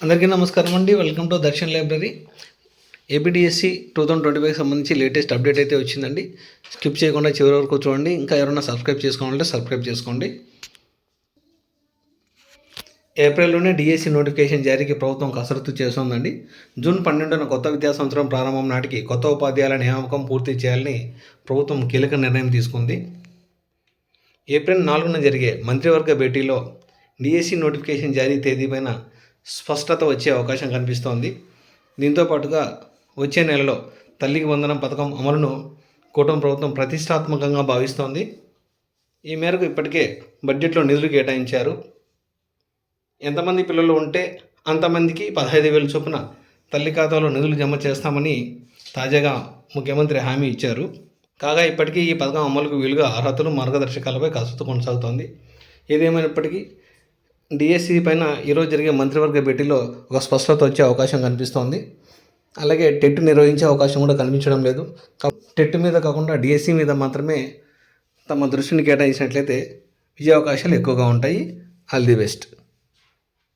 అందరికీ నమస్కారం అండి. Welcome to Darshan library. AP DSC 2025 సంబంధించి లేటెస్ట్ అప్డేట్ అయితే వచ్చిందండి. స్కిప్ చేయకుండా చివరి వరకు చూడండి. ఇంకా ఎవరైనా సబ్స్క్రైబ్ చేసుకోవాలంటే సబ్స్క్రైబ్ చేసుకోండి. ఏప్రిల్లోనే డిఎస్సి నోటిఫికేషన్ జారీకి ప్రభుత్వం కసరత్తు చేస్తోందండి. జూన్ 12న కొత్త విద్యా సంవత్సరం ప్రారంభం నాటికి కొత్త ఉపాధ్యాయుల నియామకం పూర్తి చేయాలని ప్రభుత్వం కీలక నిర్ణయం తీసుకుంది. ఏప్రిల్ 4న జరిగే మంత్రివర్గ భేటీలో డిఎస్సి నోటిఫికేషన్ జారీ తేదీపైన స్పష్టత వచ్చే అవకాశం కనిపిస్తోంది. దీంతో పాటుగా వచ్చే నెలలో తల్లికి వందనం పథకం అమలును కూటమి ప్రభుత్వం ప్రతిష్టాత్మకంగా భావిస్తోంది. ఈ మేరకు ఇప్పటికే బడ్జెట్లో నిధులు కేటాయించారు. ఎంతమంది పిల్లలు ఉంటే అంతమందికి 15,000 చొప్పున తల్లి ఖాతాలో నిధులు జమ చేస్తామని తాజాగా ముఖ్యమంత్రి హామీ ఇచ్చారు. కాగా ఇప్పటికీ ఈ పథకం అమలుకు వీలుగా అర్హతలు, మార్గదర్శకాలపై కసరత్తు కొనసాగుతోంది. ఏదేమైనప్పటికీ డిఎస్సి పైన ఈరోజు జరిగే మంత్రివర్గ భేటీలో ఒక స్పష్టత వచ్చే అవకాశం కనిపిస్తోంది. అలాగే టెట్ నిర్వహించే అవకాశం కూడా కనిపించడం లేదు. టెట్ మీద కాకుండా డిఎస్సి మీద మాత్రమే తమ దృష్టిని కేటాయించినట్లయితే విజయావకాశాలు ఎక్కువగా ఉంటాయి. All the best.